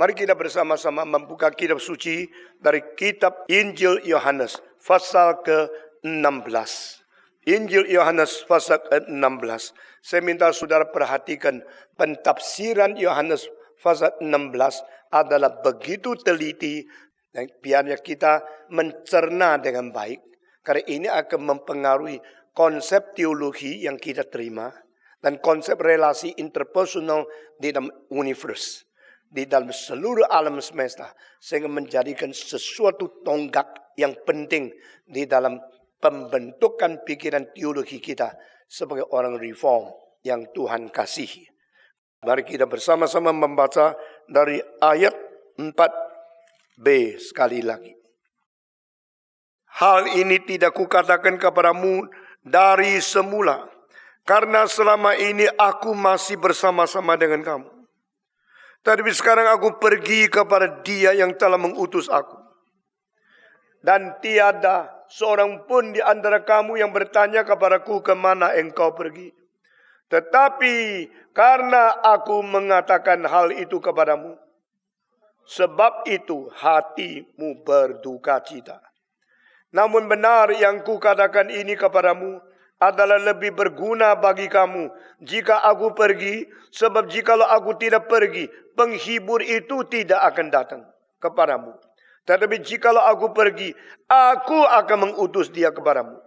Mari kita bersama-sama membuka kitab suci dari kitab Injil Yohanes pasal ke-16. Injil Yohanes pasal ke-16. Saya minta saudara perhatikan pentafsiran Yohanes pasal 16 adalah begitu teliti dan biarnya kita mencerna dengan baik. Karena ini akan mempengaruhi konsep teologi yang kita terima dan konsep relasi interpersonal di dalam universe. Di dalam seluruh alam semesta, sehingga menjadikan sesuatu tonggak yang penting di dalam pembentukan pikiran teologi kita sebagai orang reform yang Tuhan kasihi. Mari kita bersama-sama membaca dari ayat 4b sekali lagi. Hal ini tidak kukatakan kepadamu dari semula, karena selama ini aku masih bersama-sama dengan kamu. Tapi sekarang aku pergi kepada Dia yang telah mengutus aku. Dan tiada seorang pun di antara kamu yang bertanya kepadaku kemana engkau pergi. Tetapi karena aku mengatakan hal itu kepadamu, sebab itu hatimu berduka cita. Namun benar yang kukatakan ini kepadamu adalah lebih berguna bagi kamu jika aku pergi, sebab jikalau aku tidak pergi, penghibur itu tidak akan datang kepadamu. Tetapi jikalau aku pergi, aku akan mengutus dia kepadamu.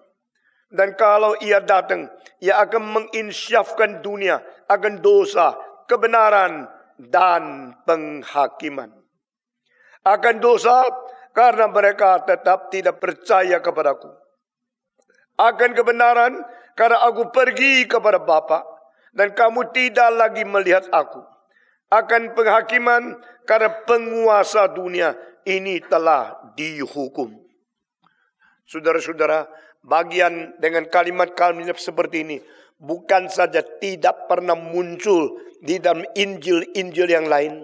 Dan kalau ia datang, ia akan menginsyafkan dunia akan dosa, kebenaran, dan penghakiman. Akan dosa karena mereka tetap tidak percaya kepadaku. Akan kebenaran karena aku pergi kepada Bapa dan kamu tidak lagi melihat aku. Akan penghakiman karena penguasa dunia ini telah dihukum. Saudara-saudara, bagian dengan kalimat-kalimat seperti ini bukan saja tidak pernah muncul di dalam Injil-Injil yang lain,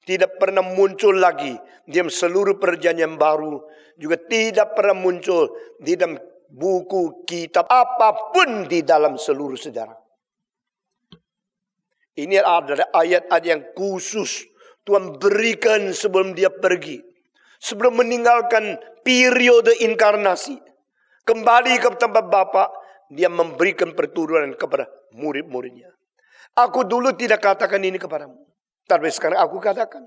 tidak pernah muncul lagi di dalam seluruh perjanjian baru, juga tidak pernah muncul di dalam buku, kitab, apapun di dalam seluruh sejarah. Ini adalah ayat-ayat yang khusus Tuhan berikan sebelum dia pergi. Sebelum meninggalkan periode inkarnasi. Kembali ke tempat Bapa, dia memberikan perturunan kepada murid-muridnya. Aku dulu tidak katakan ini kepadamu, tapi sekarang aku katakan.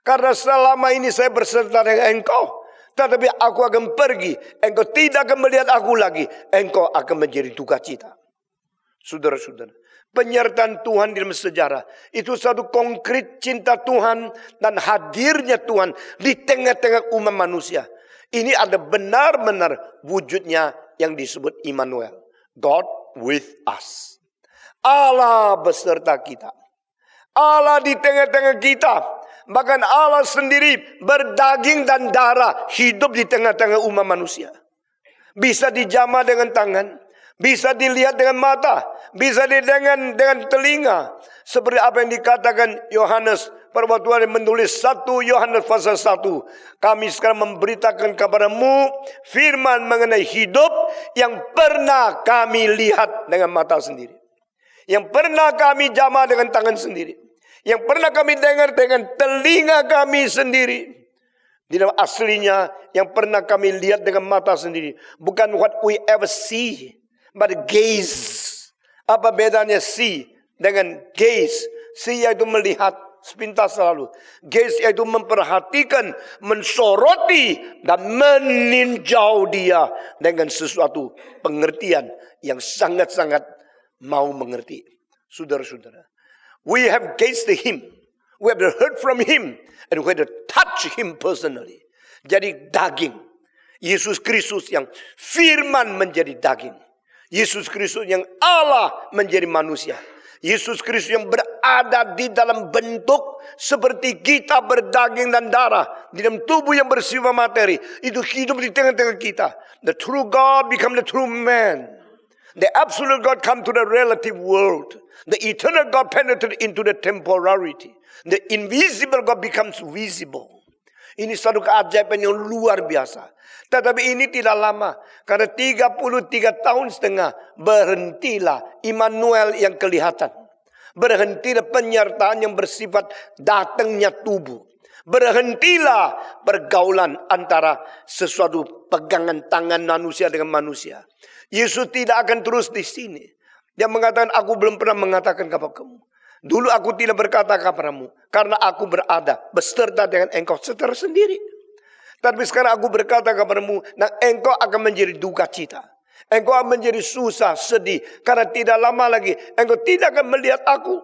Karena selama ini saya berserta dengan engkau. Tetapi aku akan pergi, engkau tidak akan melihat aku lagi, engkau akan menjadi duka cita. Saudara-saudara, penyertaan Tuhan dalam sejarah itu satu konkret cinta Tuhan dan hadirnya Tuhan di tengah-tengah umat manusia. Ini ada benar-benar wujudnya yang disebut Immanuel, God with us. Allah beserta kita. Allah di tengah-tengah kita. Bahkan Allah sendiri berdaging dan darah hidup di tengah-tengah umat manusia. Bisa dijamah dengan tangan, bisa dilihat dengan mata, bisa didengar dengan telinga. Seperti apa yang dikatakan Yohanes pada waktu menulis 1 Yohanes pasal 1. Kami sekarang memberitakan kepadamu firman mengenai hidup yang pernah kami lihat dengan mata sendiri. Yang pernah kami jamah dengan tangan sendiri. Yang pernah kami dengar dengan telinga kami sendiri. Di dalam aslinya yang pernah kami lihat dengan mata sendiri. Bukan what we ever see, but gaze. Apa bedanya see dengan gaze? See yaitu melihat sepintas lalu. Gaze yaitu memperhatikan, mensoroti, dan meninjau dia dengan sesuatu pengertian yang sangat-sangat mau mengerti. Saudara-saudara, we have gazed him, we have heard from him, and we have touched him personally. Jadi daging. Yesus Kristus yang firman menjadi daging. Yesus Kristus yang Allah menjadi manusia. Yesus Kristus yang berada di dalam bentuk seperti kita berdaging dan darah. Di dalam tubuh yang bersifat materi. Itu hidup di tengah-tengah kita. The true God become the true man. The absolute God come to the relative world. The eternal God penetrate into the temporality. The invisible God becomes visible. Ini satu keajaiban yang luar biasa. Tetapi ini tidak lama. Karena 33 tahun setengah berhentilah Immanuel yang kelihatan. Berhentilah penyertaan yang bersifat datangnya tubuh. Berhentilah pergaulan antara sesuatu pegangan tangan manusia dengan manusia. Yesus tidak akan terus di sini. Dia mengatakan, aku belum pernah mengatakan kepada kamu. Dulu aku tidak berkata kepadamu, karena aku berada beserta dengan engkau secara sendiri. Tapi sekarang aku berkata kepadamu, nah engkau akan menjadi duka cita. Engkau akan menjadi susah, sedih. Karena tidak lama lagi, engkau tidak akan melihat aku.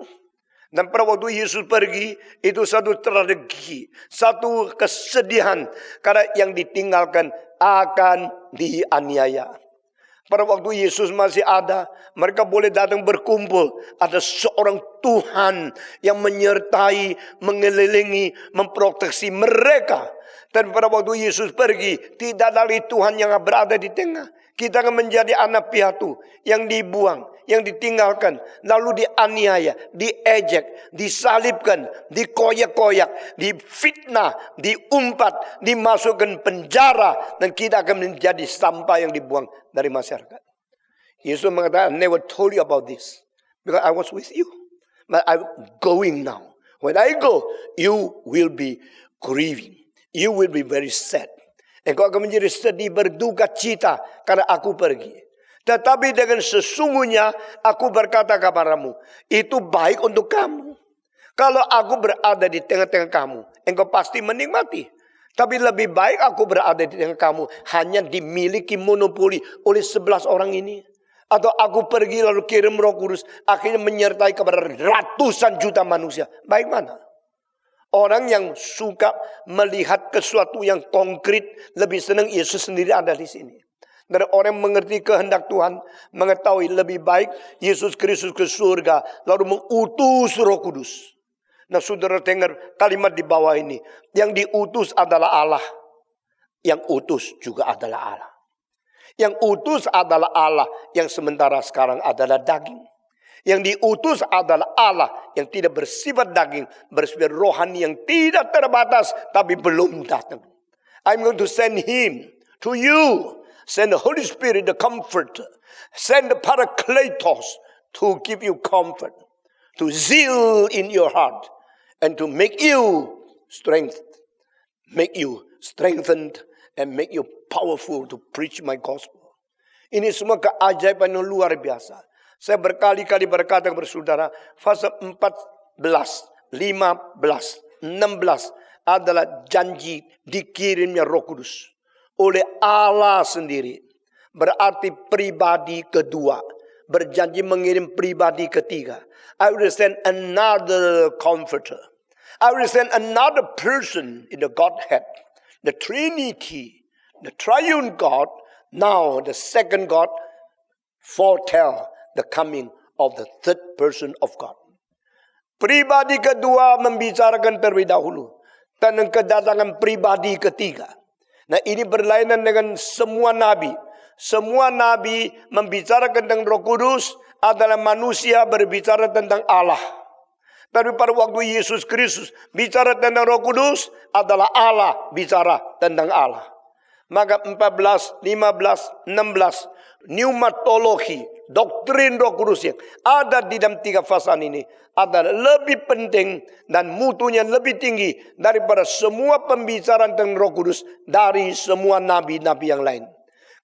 Dan pada waktu Yesus pergi, itu satu tragedi, satu kesedihan. Karena yang ditinggalkan akan dianiaya. Pada waktu Yesus masih ada, mereka boleh datang berkumpul. Ada seorang Tuhan yang menyertai, mengelilingi, memproteksi mereka. Dan pada waktu Yesus pergi, tidak ada lagi Tuhan yang berada di tengah. Kita akan menjadi anak piatu yang dibuang, yang ditinggalkan, lalu dianiaya, diejek, disalibkan, dikoyak-koyak, difitnah, diumpat, dimasukkan penjara, dan kita akan menjadi sampah yang dibuang dari masyarakat. Yesus mengatakan, I never told you about this because I was with you, but I'm going now. When I go, you will be grieving. You will be very sad. Engkau akan menjadi sedih, berduka cita karena aku pergi. Tetapi dengan sesungguhnya aku berkata kepadamu, itu baik untuk kamu. Kalau aku berada di tengah-tengah kamu, engkau pasti menikmati. Tapi lebih baik aku berada di tengah kamu, hanya dimiliki monopoli oleh 11 orang ini. Atau aku pergi lalu kirim Roh Kudus, akhirnya menyertai kepada ratusan juta manusia. Baik mana? Orang yang suka melihat sesuatu yang konkret lebih senang Yesus sendiri ada di sini. Dari orang yang mengerti kehendak Tuhan, mengetahui lebih baik Yesus Kristus ke surga, lalu mengutus Roh Kudus. Nah, saudara dengar kalimat di bawah ini, yang diutus adalah Allah, yang utus juga adalah Allah. Yang utus adalah Allah, yang sementara sekarang adalah daging. Yang diutus adalah Allah yang tidak bersifat daging, bersifat rohani yang tidak terbatas, tapi belum datang. I'm going to send him to you. Send the Holy Spirit, the Comforter. Send the Parakletos to give you comfort, to zeal in your heart, and to make you strengthened, and make you powerful to preach my gospel. Ini semua keajaiban yang luar biasa. Saya berkali-kali berkata kepada saudara, fase 14, 15, 16 adalah janji dikirimnya Roh Kudus oleh Allah sendiri. Berarti pribadi kedua, berjanji mengirim pribadi ketiga. I will send another comforter. I will send another person in the Godhead, the Trinity, the Triune God. Now the second God foretell the coming of the third person of God. Pribadi kedua membicarakan terlebih dahulu tentang kedatangan pribadi ketiga. Nah, ini berlainan dengan semua nabi. Semua nabi membicarakan tentang Roh Kudus adalah manusia berbicara tentang Allah. Tapi pada waktu Yesus Kristus bicara tentang Roh Kudus adalah Allah bicara tentang Allah. Maka 14, 15, 16 pneumatologi, doktrin Roh Kudus yang ada di dalam 3 fasan ini adalah lebih penting dan mutunya lebih tinggi daripada semua pembicaraan tentang Roh Kudus dari semua nabi-nabi yang lain.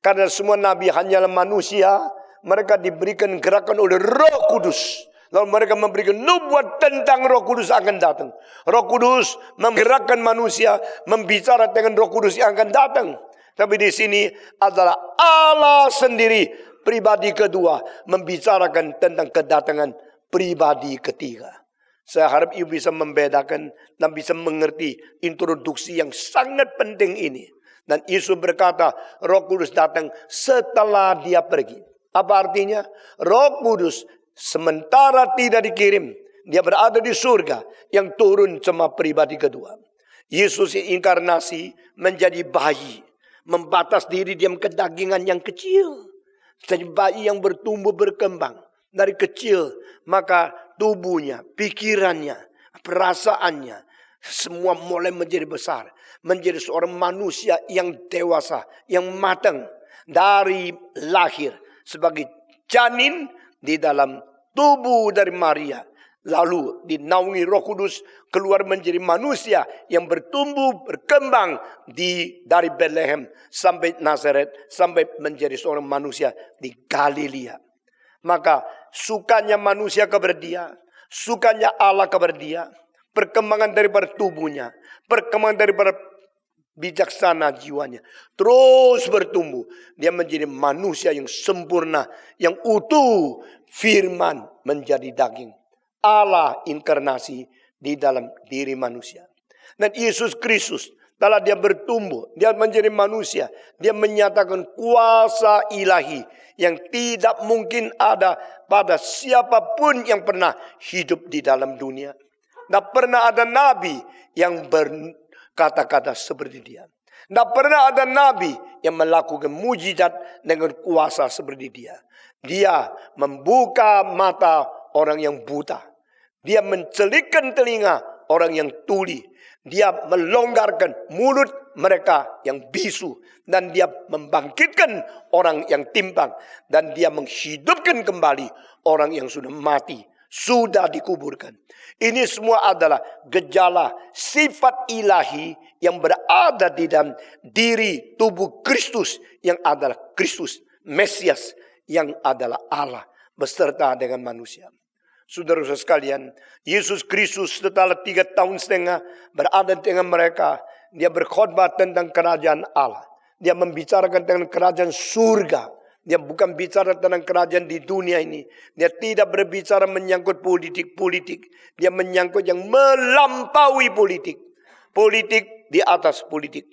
Karena semua nabi hanyalah manusia, mereka diberikan gerakan oleh Roh Kudus. Lalu mereka memberikan nubuat tentang Roh Kudus akan datang. Roh Kudus menggerakkan manusia, membicara dengan Roh Kudus yang akan datang. Tapi di sini adalah Allah sendiri, pribadi kedua, membicarakan tentang kedatangan pribadi ketiga. Saya harap ibu bisa membedakan dan bisa mengerti introduksi yang sangat penting ini. Dan Yesus berkata, Roh Kudus datang setelah dia pergi. Apa artinya? Roh Kudus sementara tidak dikirim, dia berada di surga, yang turun cuma pribadi kedua. Yesus inkarnasi menjadi bayi, membatas diri diam kedagingan yang kecil. Jadi bayi yang bertumbuh berkembang dari kecil, maka tubuhnya, pikirannya, perasaannya, semua mulai menjadi besar. Menjadi seorang manusia yang dewasa, yang matang. Dari lahir sebagai janin di dalam tubuh dari Maria. Lalu dinaungi Roh Kudus keluar menjadi manusia yang bertumbuh, berkembang dari Bethlehem sampai Nazaret, sampai menjadi seorang manusia di Galilea. Maka sukanya manusia kepada dia, sukanya Allah kepada dia, perkembangan daripada tubuhnya, perkembangan daripada bijaksana jiwanya, terus bertumbuh. Dia menjadi manusia yang sempurna, yang utuh. Firman menjadi daging. Allah inkarnasi di dalam diri manusia. Dan Yesus Kristus, setelah dia bertumbuh, dia menjadi manusia, dia menyatakan kuasa ilahi yang tidak mungkin ada pada siapapun yang pernah hidup di dalam dunia. Tidak pernah ada nabi yang berkata-kata seperti dia. Tidak pernah ada nabi yang melakukan mujizat dengan kuasa seperti dia. Dia membuka mata orang yang buta. Dia mencelikkan telinga orang yang tuli. Dia melonggarkan mulut mereka yang bisu. Dan dia membangkitkan orang yang timpang. Dan dia menghidupkan kembali orang yang sudah mati, sudah dikuburkan. Ini semua adalah gejala sifat ilahi yang berada di dalam diri tubuh Kristus, yang adalah Kristus, Mesias, yang adalah Allah beserta dengan manusia. Saudara-saudara sekalian, Yesus Kristus setelah 3,5 tahun berada dengan mereka, dia berkhotbah tentang kerajaan Allah. Dia membicarakan tentang kerajaan surga. Dia bukan bicara tentang kerajaan di dunia ini. Dia tidak berbicara menyangkut politik-politik. Dia menyangkut yang melampaui politik. Politik di atas politik.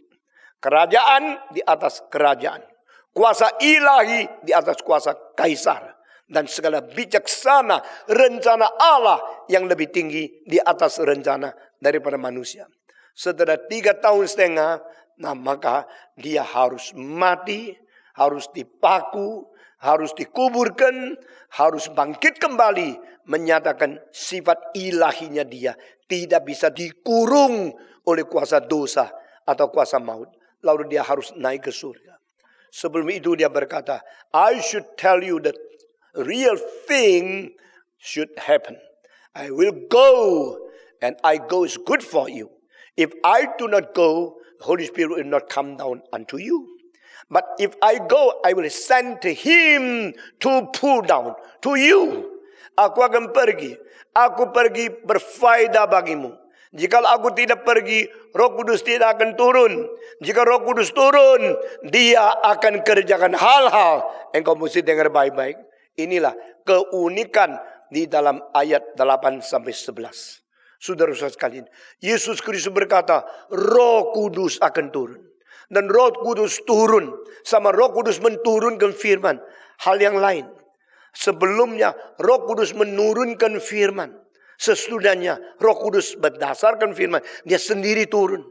Kerajaan di atas kerajaan. Kuasa ilahi di atas kuasa kaisar. Dan segala bijaksana rencana Allah yang lebih tinggi di atas rencana daripada manusia. Setelah 3,5 tahun, maka dia harus mati, harus dipaku, harus dikuburkan, harus bangkit kembali, menyatakan sifat ilahinya dia tidak bisa dikurung oleh kuasa dosa atau kuasa maut. Lalu dia harus naik ke surga. Sebelum itu dia berkata, I should tell you the real thing should happen. I will go, and I go is good for you. If I do not go, the Holy Spirit will not come down unto you. But if I go, I will send him to pull down to you. Aku akan pergi. Aku pergi berfaedah bagimu. Jika aku tidak pergi, Roh Kudus tidak akan turun. Jika Roh Kudus turun, dia akan kerjakan hal-hal. Engkau mesti dengar baik-baik. Inilah keunikan di dalam ayat 8-11. Saudara-saudara sekalian, Yesus Kristus berkata, Roh Kudus akan turun. Dan Roh Kudus turun, sama Roh Kudus menurunkan firman. Hal yang lain. Sebelumnya Roh Kudus menurunkan firman. Sesudahnya Roh Kudus berdasarkan firman, dia sendiri turun.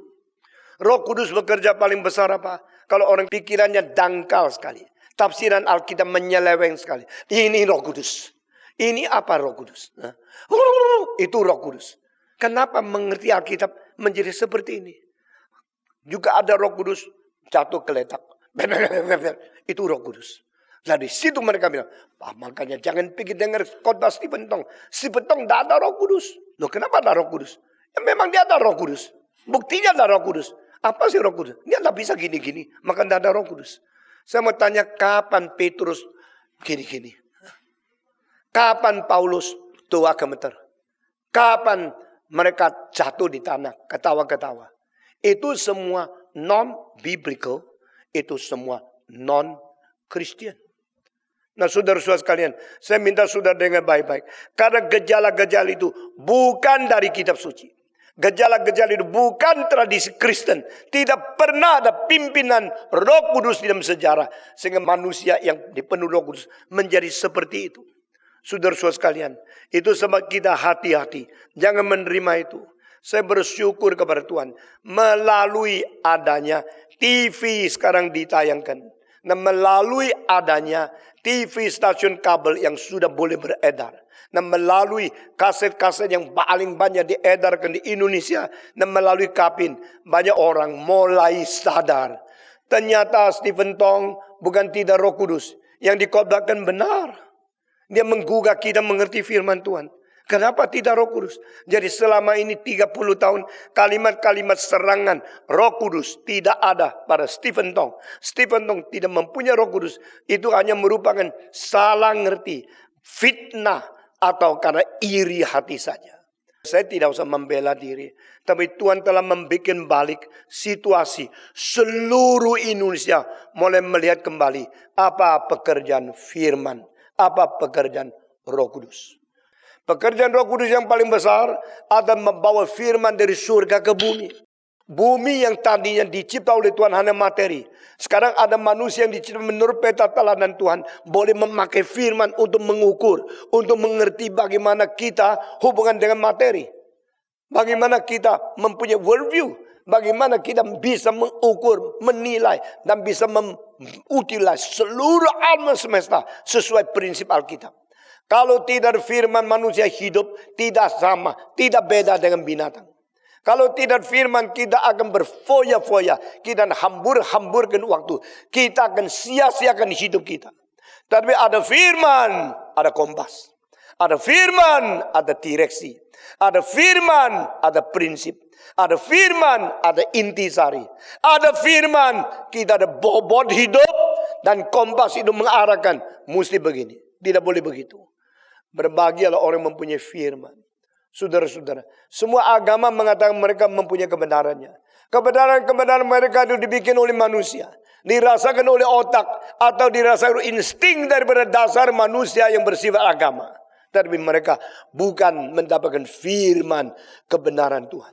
Roh Kudus bekerja paling besar apa? Kalau orang pikirannya dangkal sekali. Tafsiran Alkitab menyeleweng sekali. Ini Roh Kudus. Ini apa Roh Kudus? Itu Roh Kudus. Kenapa mengerti Alkitab menjadi seperti ini? Juga ada Roh Kudus jatuh geletak. Itu Roh Kudus. Dari situ mereka bilang, makanya jangan pikir dengar khotbah Stephen Tong. Stephen Tong tidak ada Roh Kudus. Loh, kenapa ada Roh Kudus? Ya, memang dia ada Roh Kudus. Buktinya ada Roh Kudus. Apa sih Roh Kudus? Dia tidak bisa gini-gini, maka tidak ada Roh Kudus. Saya mau tanya, kapan Petrus gini-gini? Kapan Paulus doa gemeter? Kapan mereka jatuh di tanah, ketawa-ketawa? Itu semua non-biblical, itu semua non-Christian. Nah, saudara-saudara sekalian, saya minta saudara dengar baik-baik. Karena gejala-gejala itu bukan dari kitab suci. Gejala-gejala itu bukan tradisi Kristen. Tidak pernah ada pimpinan Roh Kudus dalam sejarah. Sehingga manusia yang dipenuhi Roh Kudus menjadi seperti itu. Saudara-saudara sekalian, itu sebab kita hati-hati. Jangan menerima itu. Saya bersyukur kepada Tuhan. Melalui adanya TV sekarang ditayangkan. Dan melalui adanya TV stasiun kabel yang sudah boleh beredar. Dan melalui kaset-kaset yang paling banyak diedarkan di Indonesia. Dan melalui Kapin, banyak orang mulai sadar. Ternyata Stephen Tong bukan tidak Roh Kudus. Yang dikhotbahkan benar. Dia menggugah kita mengerti firman Tuhan. Kenapa tidak Roh Kudus? Jadi selama ini 30 tahun kalimat-kalimat serangan Roh Kudus tidak ada pada Stephen Tong. Stephen Tong tidak mempunyai Roh Kudus. Itu hanya merupakan salah ngerti, fitnah, atau karena iri hati saja. Saya tidak usah membela diri. Tapi Tuhan telah membuat balik situasi seluruh Indonesia mulai melihat kembali apa pekerjaan firman, apa pekerjaan Roh Kudus. Pekerjaan Roh Kudus yang paling besar adalah membawa firman dari surga ke bumi. Bumi yang tadinya dicipta oleh Tuhan hanya materi. Sekarang ada manusia yang dicipta menurut peta teladan Tuhan. Boleh memakai firman untuk mengukur. Untuk mengerti bagaimana kita hubungan dengan materi. Bagaimana kita mempunyai worldview. Bagaimana kita bisa mengukur, menilai. Dan bisa mengutilize seluruh alam semesta sesuai prinsip Alkitab. Kalau tidak firman manusia hidup tidak sama, tidak beda dengan binatang. Kalau tidak firman kita akan berfoya-foya, kita hambur-hamburkan waktu, kita akan sia-siakan hidup kita. Tapi ada firman, ada kompas. Ada firman, ada direksi. Ada firman, ada prinsip. Ada firman, ada intisari. Ada firman, kita ada bobot hidup dan kompas itu mengarahkan mesti begini. Tidak boleh begitu. Berbahagialah orang yang mempunyai firman. Saudara-saudara, semua agama mengatakan mereka mempunyai kebenarannya. Kebenaran-kebenaran mereka itu dibikin oleh manusia. Dirasakan oleh otak. Atau dirasakan insting daripada dasar manusia yang bersifat agama. Tapi mereka bukan mendapatkan firman kebenaran Tuhan.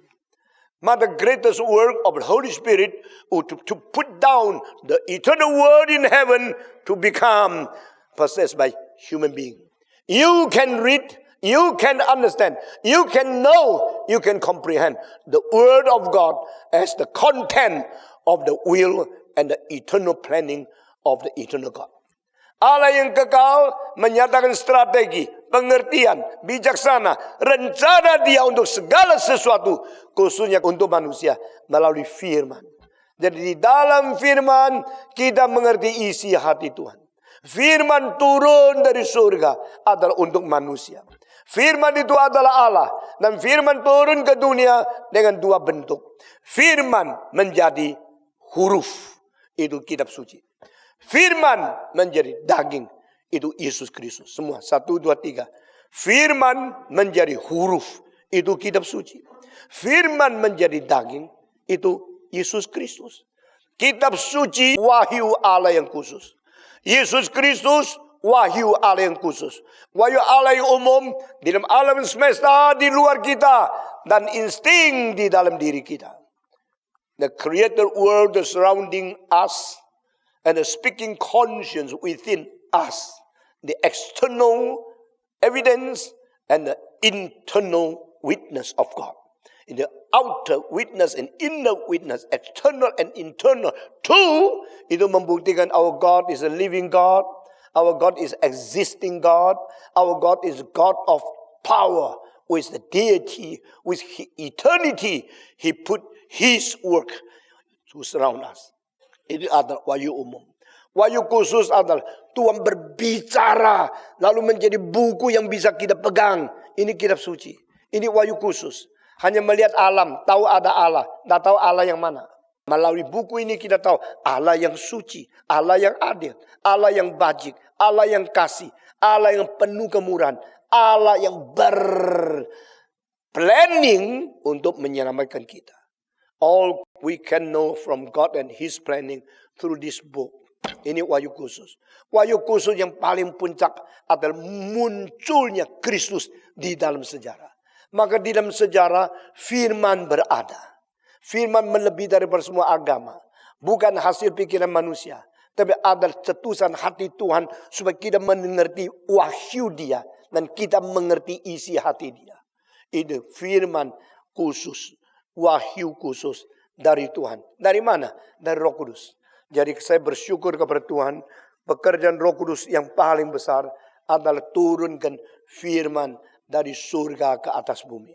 But the greatest work of the Holy Spirit to put down the eternal word in heaven to become possessed by human being. You can read, you can understand, you can know, you can comprehend the word of God as the content of the will and the eternal planning of the eternal God. Allah yang kekal menyatakan strategi, pengertian, bijaksana, rencana Dia untuk segala sesuatu, khususnya untuk manusia melalui firman. Jadi di dalam firman kita mengerti isi hati Tuhan. Firman turun dari surga adalah untuk manusia. Firman itu adalah Allah. Dan firman turun ke dunia dengan dua bentuk. Firman menjadi huruf. Itu kitab suci. Firman menjadi daging. Itu Yesus Kristus. Semua. 1, 2, 3. Firman menjadi huruf. Itu kitab suci. Firman menjadi daging. Itu Yesus Kristus. Kitab suci wahyu Allah yang khusus. Yesus Kristus, wahyu Allah yang khusus. Wahyu Allah yang umum, di dalam alam semesta, di luar kita. Dan insting di dalam diri kita. The created world surrounding us. And the speaking conscience within us. The external evidence and the internal witness of God. In the outer witness and inner witness, external and internal. Two, itu membuktikan our God is a living God. Our God is existing God. Our God is God of power. With the deity, with eternity. He put His work to surround us. Ini adalah wahyu umum. Wahyu khusus adalah Tuhan berbicara. Lalu menjadi buku yang bisa kita pegang. Ini kitab suci. Ini wahyu khusus. Hanya melihat alam, tahu ada Allah. Tidak tahu Allah yang mana. Melalui buku ini kita tahu Allah yang suci. Allah yang adil. Allah yang bajik. Allah yang kasih. Allah yang penuh kemurahan. Allah yang berplanning untuk menyelamatkan kita. All we can know from God and His planning through this book. Ini wahyu khusus. Wahyu khusus yang paling puncak adalah munculnya Kristus di dalam sejarah. Maka di dalam sejarah firman berada. Firman melebihi daripada semua agama. Bukan hasil pikiran manusia. Tapi ada cetusan hati Tuhan supaya kita mengerti wahyu Dia. Dan kita mengerti isi hati Dia. Itu firman khusus. Wahyu khusus dari Tuhan. Dari mana? Dari Roh Kudus. Jadi saya bersyukur kepada Tuhan. Pekerjaan Roh Kudus yang paling besar adalah turunkan firman dari surga ke atas bumi.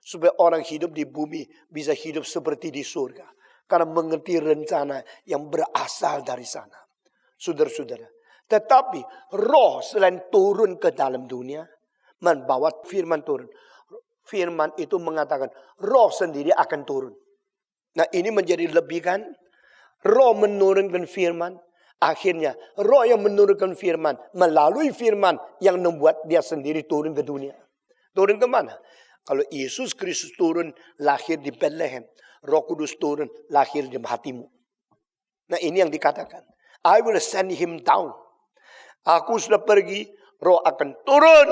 Supaya orang hidup di bumi bisa hidup seperti di surga. Karena mengerti rencana yang berasal dari sana. Saudara-saudara. Tetapi roh selain turun ke dalam dunia. membawa firman turun. Firman itu mengatakan roh sendiri akan turun. Nah ini menjadi lebih kan. Roh menurunkan firman. Akhirnya roh yang menurunkan firman. Melalui firman yang membuat dia sendiri turun ke dunia. Turun ke mana? Kalau Yesus Kristus turun lahir di Bethlehem. Roh Kudus turun lahir di hatimu. Nah ini yang dikatakan. I will send him down. Aku sudah pergi. Roh akan turun.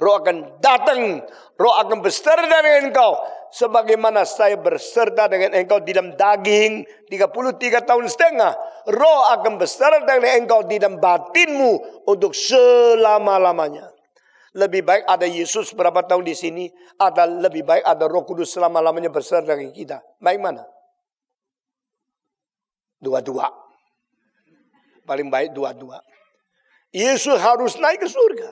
Roh akan datang. Roh akan berserta dengan engkau. Sebagaimana saya berserta dengan engkau di dalam daging 33 tahun setengah. Roh akan berserta dengan engkau di dalam batinmu untuk selama-lamanya. Lebih baik ada Yesus berapa tahun di sini. Lebih baik ada Roh Kudus selama-lamanya berserta dengan kita. Baik mana? Dua-dua. Paling baik dua-dua. Yesus harus naik ke surga.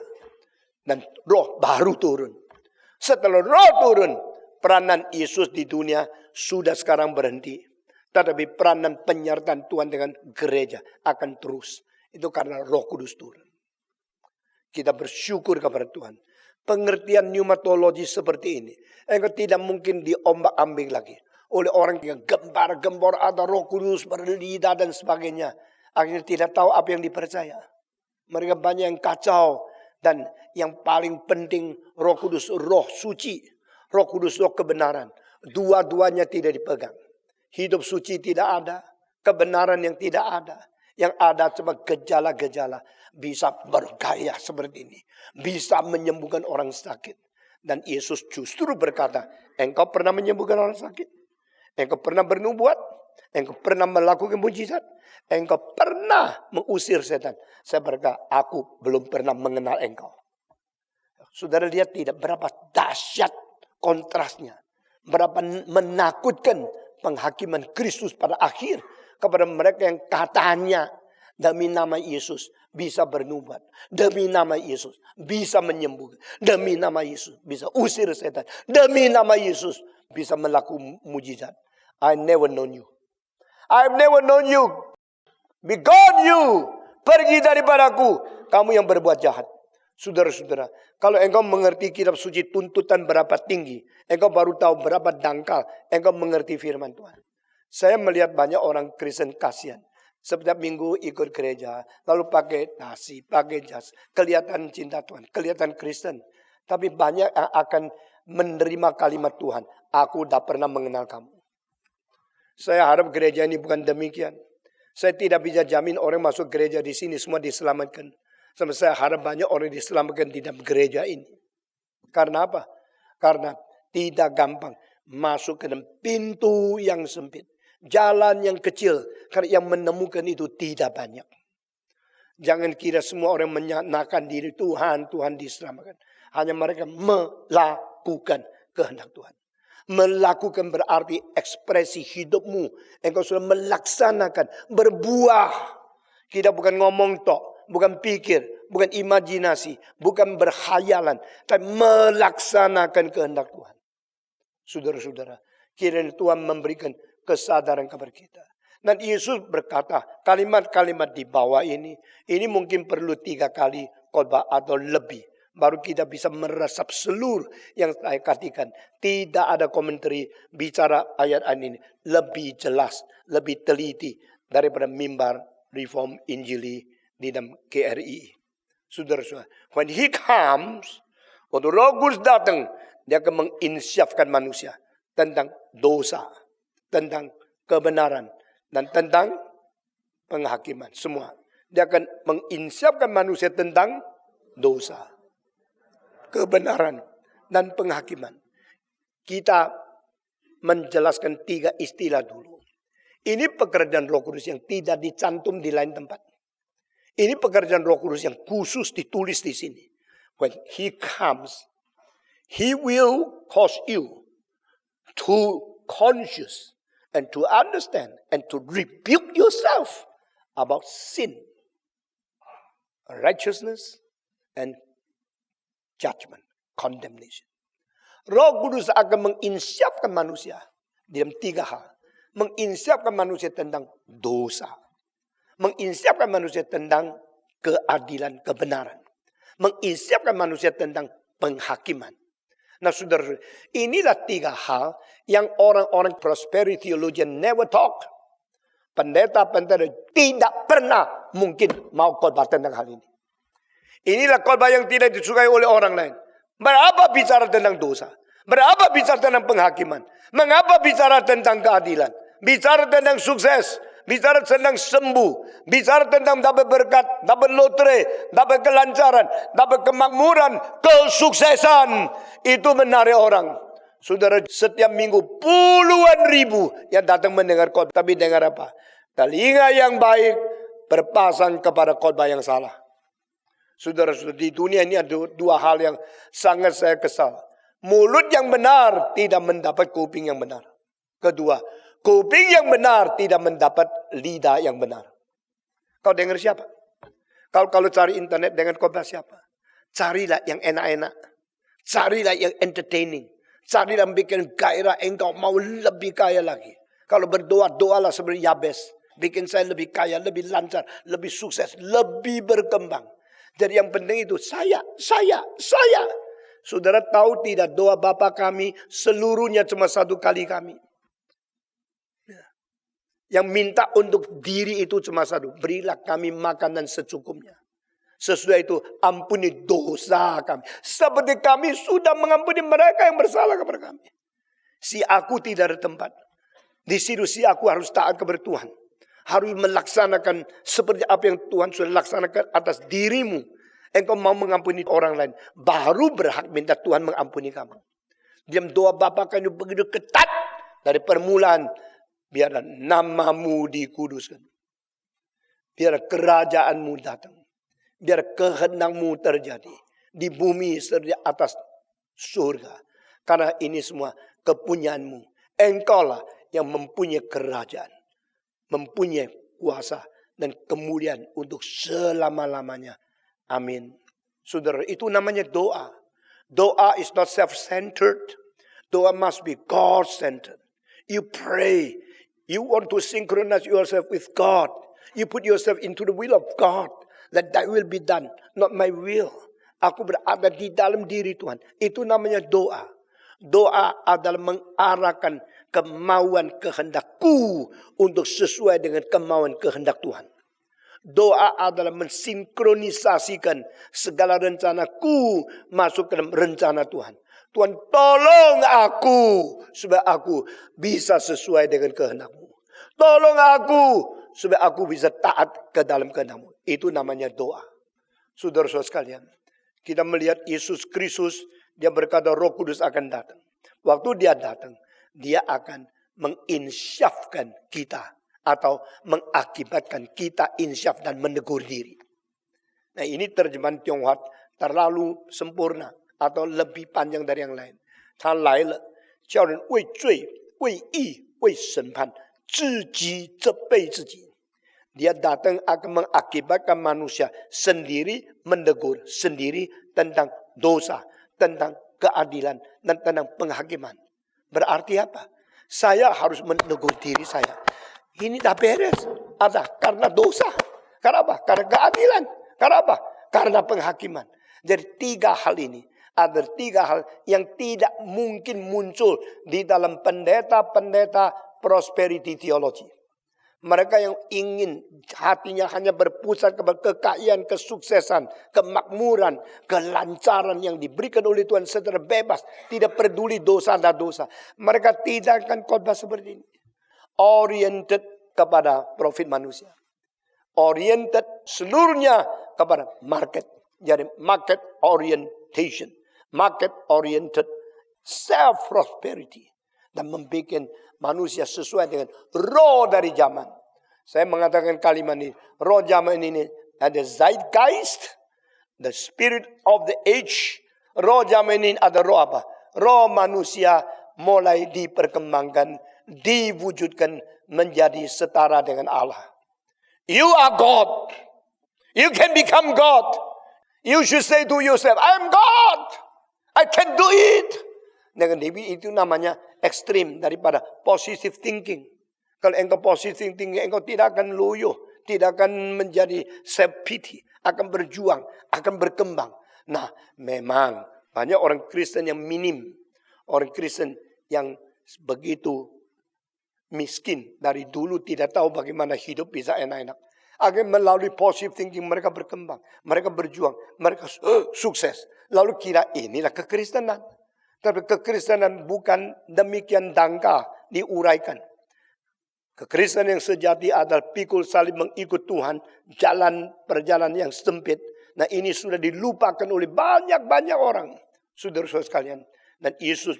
Dan roh baru turun. Setelah roh turun, peranan Yesus di dunia sudah sekarang berhenti. Tetapi peranan penyertaan Tuhan dengan gereja akan terus. Itu karena Roh Kudus turun. Kita bersyukur kepada Tuhan. Pengertian pneumatologi seperti ini. Engkau tidak mungkin diombak-ambing lagi. Oleh orang yang gembar-gembor ada Roh Kudus berlidah dan sebagainya. Akhirnya tidak tahu apa yang dipercaya. Mereka banyak yang kacau. Dan yang paling penting Roh Kudus, roh suci. Roh Kudus, roh kebenaran. Dua-duanya tidak dipegang. Hidup suci tidak ada. Kebenaran yang tidak ada. Yang ada cuma gejala-gejala. Bisa bergaya seperti ini. Bisa menyembuhkan orang sakit. Dan Yesus justru berkata, engkau pernah menyembuhkan orang sakit? Engkau pernah bernubuat? Engkau pernah melakukan mujizat? Engkau pernah mengusir setan? Saya berkata, aku belum pernah mengenal engkau. Saudara lihat tidak berapa dahsyat kontrasnya. Berapa menakutkan penghakiman Kristus pada akhir. Kepada mereka yang katanya demi nama Yesus bisa bernubuat. Demi nama Yesus bisa menyembuhkan. Demi nama Yesus bisa usir setan. Demi nama Yesus bisa melakukan mujizat. I never known you. I've never known you. Be gone you. Pergi daripadaku. Kamu yang berbuat jahat. Saudara-saudara, kalau engkau mengerti kitab suci tuntutan berapa tinggi, engkau baru tahu berapa dangkal, engkau mengerti firman Tuhan. Saya melihat banyak orang Kristen kasihan. Setiap minggu ikut gereja, lalu pakai nasi, pakai jas. Kelihatan cinta Tuhan, kelihatan Kristen. Tapi banyak yang akan menerima kalimat Tuhan. Aku tidak pernah mengenal kamu. Saya harap gereja ini bukan demikian. Saya tidak bisa jamin orang masuk gereja di sini semua diselamatkan. Sama saya harap banyak orang diselamatkan di dalam gereja ini. Karena apa? Karena tidak gampang masuk ke dalam pintu yang sempit. Jalan yang kecil. Karena yang menemukan itu tidak banyak. Jangan kira semua orang menyatakan diri Tuhan, Tuhan diselamatkan. Hanya mereka melakukan kehendak Tuhan. Melakukan berarti ekspresi hidupmu. Engkau sudah melaksanakan. Berbuah. Kita bukan ngomong tok. Bukan pikir. Bukan imajinasi. Bukan berkhayalan. Tapi melaksanakan kehendak Tuhan. Saudara-saudara. Kiranya Tuhan memberikan kesadaran kepada kita. Dan Yesus berkata. Kalimat-kalimat di bawah ini. Ini mungkin perlu 3 kali khotbah atau lebih. Baru kita bisa meresap seluruh yang saya katakan. Tidak ada komentari bicara ayat ini. Lebih jelas, lebih teliti daripada mimbar Reform Injili di dalam KRI. Saudara-saudara, when he comes, waktu Roh Kudus datang, dia akan menginsyafkan manusia tentang dosa, tentang kebenaran, dan tentang penghakiman. Semua. Dia akan menginsyafkan manusia tentang dosa, kebenaran, dan penghakiman. Kita menjelaskan 3 istilah dulu. Ini pekerjaan Roh Kudus yang tidak dicantum di lain tempat. Ini pekerjaan Roh Kudus yang khusus ditulis di sini. When he comes, he will cause you to conscious and to understand and to rebuke yourself about sin, righteousness, and judgment, condemnation. Roh Kudus akan menginsyafkan manusia di dalam 3 hal. Menginsyafkan manusia tentang dosa. Menginsyafkan manusia tentang keadilan, kebenaran. Menginsyafkan manusia tentang penghakiman. Nah saudara, inilah 3 hal yang orang-orang prosperity theologian never talk. Pendeta-pendeta tidak pernah mungkin mau khotbah tentang hal ini. Inilah khotbah yang tidak disukai oleh orang lain. Berapa bicara tentang dosa? Berapa bicara tentang penghakiman? Mengapa bicara tentang keadilan? Bicara tentang sukses, bicara tentang sembuh, bicara tentang dapat berkat, dapat lotre, dapat kelancaran, dapat kemakmuran, kesuksesan. Itu menarik orang. Saudara, setiap minggu puluhan ribu yang datang mendengar khotbah. Tapi dengar apa? Telinga yang baik berpasang kepada khotbah yang salah. Saudara, di dunia ini ada 2 hal yang sangat saya kesal. Mulut yang benar tidak mendapat kuping yang benar. Kedua, kuping yang benar tidak mendapat lidah yang benar. Kau dengar siapa? Kalau cari internet dengan khotbah siapa? Carilah yang enak-enak. Carilah yang entertaining. Carilah yang bikin gairah, engkau mau lebih kaya lagi. Kalau berdoa, doalah seperti Yabes. Bikin saya lebih kaya, lebih lancar, lebih sukses, lebih berkembang. Jadi yang penting itu saya. Saudara tahu tidak, doa Bapa kami seluruhnya cuma 1 kali kami. Yang minta untuk diri itu cuma 1. Berilah kami makanan secukupnya. Sesudah itu ampuni dosa kami. Seperti kami sudah mengampuni mereka yang bersalah kepada kami. Si aku tidak ada tempat. Di situ si aku harus taat kepada Tuhan. Harus melaksanakan seperti apa yang Tuhan sudah laksanakan atas dirimu. Engkau mau mengampuni orang lain. Baru berhak minta Tuhan mengampuni kamu. Diam doa Bapa kami begitu ketat. Dari permulaan. Biarlah namamu dikuduskan. Biar kerajaanmu datang. Biar kehendakmu terjadi. Di bumi serta atas surga. Karena ini semua kepunyaanmu. Engkaulah yang mempunyai kerajaan. Mempunyai kuasa dan kemuliaan untuk selama-lamanya. Amin. Saudara, itu namanya doa. Doa is not self-centered. Doa must be God-centered. You pray. You want to synchronize yourself with God. You put yourself into the will of God. Let thy will be done, not my will. Aku berada di dalam diri Tuhan. Itu namanya doa. Doa adalah mengarahkan kemauan kehendakku untuk sesuai dengan kemauan kehendak Tuhan. Doa adalah mensinkronisasikan segala rencanaku masuk ke dalam rencana Tuhan. Tuhan tolong aku supaya aku bisa sesuai dengan kehendak-Mu. Tolong aku supaya aku bisa taat ke dalam kehendak-Mu. Itu namanya doa. Saudara-saudara sekalian, kita melihat Yesus Kristus, dia berkata Roh Kudus akan datang. Waktu dia datang, dia akan menginsyafkan kita. Atau mengakibatkan kita insyaf dan menegur diri. Nah ini terjemahan Tionghoa terlalu sempurna. Atau lebih panjang dari yang lain. 他来了，叫人为罪、为义、为审判，自己责备自己。Dia datang akan mengakibatkan manusia sendiri menegur sendiri tentang dosa, tentang keadilan, dan tentang penghakiman. Berarti apa? Saya harus menegur diri saya. Ini dah beres. Ada karena dosa. Karena apa? Karena keadilan. Karena apa? Karena penghakiman. Jadi 3 hal ini. Ada 3 hal yang tidak mungkin muncul di dalam pendeta-pendeta prosperity theology. Mereka yang ingin hatinya hanya berpusat kepada kekayaan, kesuksesan, kemakmuran, kelancaran yang diberikan oleh Tuhan secara bebas. Tidak peduli dosa dan dosa. Mereka tidak akan khotbah seperti ini. Oriented kepada profit manusia. Oriented seluruhnya kepada market. Jadi market orientation. Market oriented self-prosperity. Dan membuat manusia sesuai dengan roh dari zaman. Saya mengatakan kalimat ini. Roh zaman ini ada zeitgeist. The spirit of the age. Roh zaman ini ada roh apa? Roh manusia mulai diperkembangkan. Diwujudkan menjadi setara dengan Allah. You are God. You can become God. You should say to yourself, I am God. I can do it. Dengan itu namanya ekstrim daripada positive thinking. Kalau engkau positive thinking, engkau tidak akan loyo. Tidak akan menjadi self-pity. Akan berjuang. Akan berkembang. Nah, memang Banyak orang Kristen yang minim. Orang Kristen yang begitu miskin. Dari dulu tidak tahu bagaimana hidup bisa enak-enak. Akhirnya melalui positive thinking mereka berkembang. Mereka berjuang. Mereka sukses. Lalu kira inilah kekristenan. Tapi kekristenan bukan demikian dangkal diuraikan. Kekristenan yang sejati adalah pikul salib mengikut Tuhan. Perjalanan yang sempit. Nah ini sudah dilupakan oleh banyak orang. Saudara-saudara sekalian. Dan Yesus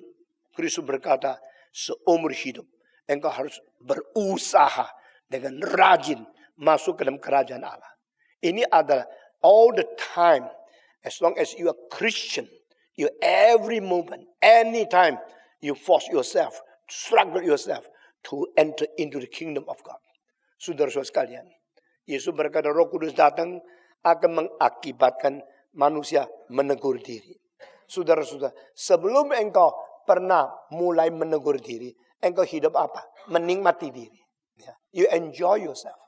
Kristus berkata, seumur hidup engkau harus berusaha dengan rajin masuk ke dalam kerajaan Allah. Ini adalah all the time. As long as you are Christian, you every moment, anytime, you force yourself, struggle yourself to enter into the kingdom of God. Saudara-saudara sekalian, Yesus berkata Roh Kudus datang akan mengakibatkan manusia menegur diri. Saudara-saudara, sebelum engkau pernah mulai menegur diri, engkau hidup apa? Menikmati diri. You enjoy yourself.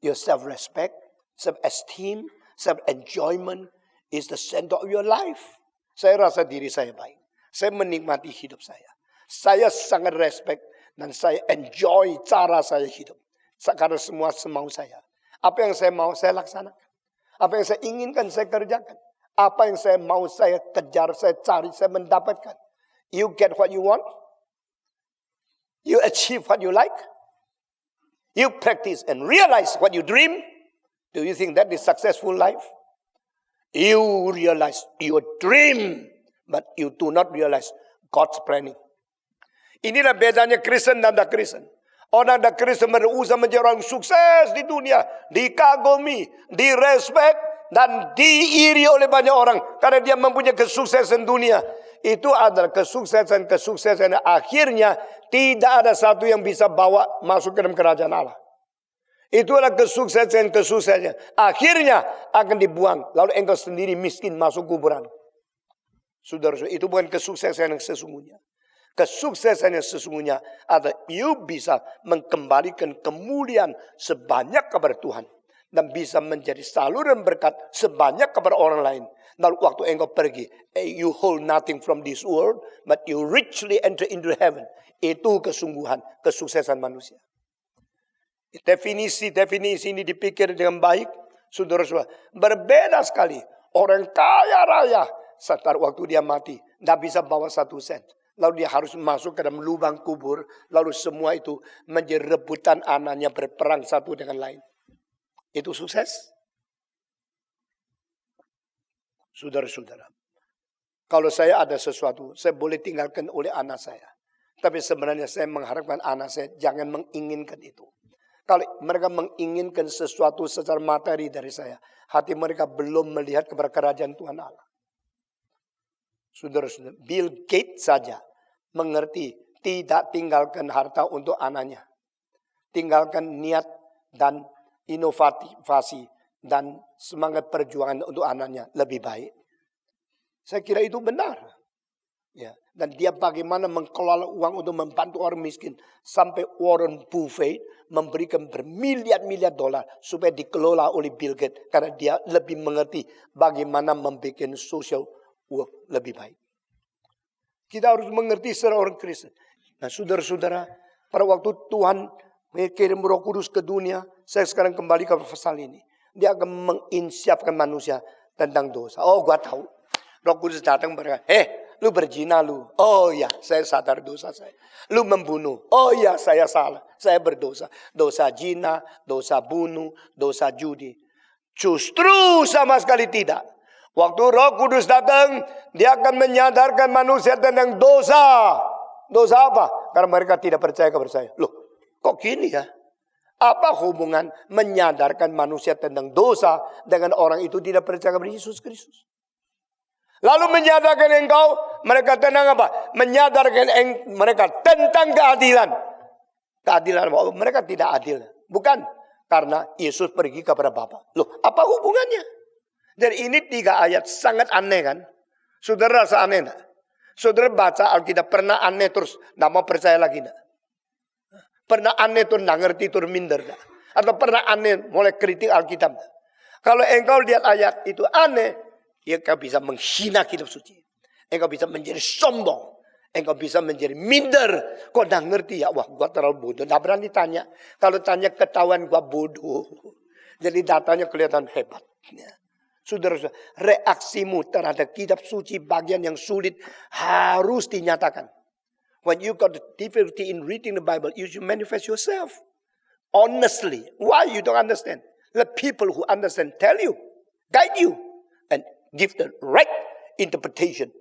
Your self-respect, self-esteem, self-enjoyment is the center of your life. Saya rasa diri saya baik. Saya menikmati hidup saya. Saya sangat respect dan saya enjoy cara saya hidup. Karena semua semau saya. Apa yang saya mau, saya laksanakan. Apa yang saya inginkan, saya kerjakan. Apa yang saya mau, saya kejar, saya cari, saya mendapatkan. You get what you want. You achieve what you like. You practice and realize what you dream. Do you think that is successful life? You realize your dream, but you do not realize God's planning. Inilah bedanya Kristen dan tidak Kristen. Orang tidak Kristen berusaha menjadi orang sukses di dunia, dikagumi, direspek, dan diiri oleh banyak orang karena dia mempunyai kesuksesan dunia. Itu adalah kesuksesan yang akhirnya tidak ada satu yang bisa bawa masuk ke dalam kerajaan Allah. Itulah kesuksesan. Akhirnya akan dibuang. Lalu engkau sendiri miskin masuk kuburan. Saudara-saudara, itu bukan kesuksesan yang sesungguhnya. Kesuksesan yang sesungguhnya adalah you bisa mengembalikan kemuliaan sebanyak kepada Tuhan. Dan bisa menjadi saluran berkat sebanyak kepada orang lain. Lalu waktu engkau pergi, you hold nothing from this world, but you richly enter into heaven. Itu kesungguhan, kesuksesan manusia. Definisi ini dipikir dengan baik, saudara-saudara. Berbeda sekali. Orang kaya raya, setelah waktu dia mati, tidak bisa bawa 1 sen. Lalu dia harus masuk ke dalam lubang kubur. Lalu semua itu menjadi rebutan anaknya berperang satu dengan lain. Itu sukses. Saudara-saudara, kalau saya ada sesuatu, saya boleh tinggalkan oleh anak saya. Tapi sebenarnya saya mengharapkan anak saya jangan menginginkan itu. Kalau mereka menginginkan sesuatu secara materi dari saya, hati mereka belum melihat kepada kerajaan Tuhan Allah. Saudara-saudara, Bill Gates saja mengerti tidak tinggalkan harta untuk anaknya. Tinggalkan niat dan inovasi dan semangat perjuangan untuk anaknya lebih baik. Saya kira itu benar. Ya, dan dia bagaimana mengelola uang untuk membantu orang miskin. Sampai Warren Buffett memberikan bermiliar-miliar dolar supaya dikelola oleh Bill Gates. Karena dia lebih mengerti bagaimana membuat social work lebih baik. Kita harus mengerti secara orang Kristen. Nah saudara-saudara, pada waktu Tuhan mengirim Roh Kudus ke dunia, saya sekarang kembali ke pasal ini. Dia akan menginsiapkan manusia tentang dosa. Oh, gua tahu. Roh Kudus datang berkata, lu berzina lu. Oh ya, saya sadar dosa saya. Lu membunuh. Oh ya, saya salah. Saya berdosa. Dosa zina, dosa bunuh, dosa judi. Justru sama sekali tidak. Waktu Roh Kudus datang, dia akan menyadarkan manusia tentang dosa. Dosa apa? Karena mereka tidak percaya kepada saya. Loh, kok gini ya? Apa hubungan menyadarkan manusia tentang dosa dengan orang itu tidak percaya kepada Yesus Kristus? Lalu menyadarkan engkau, mereka tentang apa? Menyadarkan mereka tentang keadilan. Keadilan, mereka tidak adil. Bukan, karena Yesus pergi kepada Bapa. Loh, apa hubungannya? Jadi ini 3 ayat sangat aneh kan? Saudara rasa aneh enggak? Saudara baca Alkitab pernah aneh terus tidak mau percaya lagi enggak? Pernah aneh terus tidak ngerti terus minder enggak? Atau pernah aneh mulai kritik Alkitab enggak? Kalau engkau lihat ayat itu aneh, engkau bisa menghina kitab suci. Engkau bisa menjadi sombong. Engkau bisa menjadi minder. Kau dah ngerti ya, wah gua terlalu bodoh. Nggak berani tanya. Kalau tanya ketahuan gua bodoh. Jadi datanya kelihatan hebat. Saudara-saudara, reaksimu terhadap kitab suci bagian yang sulit harus dinyatakan. When you got difficulty in reading the Bible, you should manifest yourself. Honestly. Why you don't understand? Let people who understand tell you, guide you, and give the right interpretation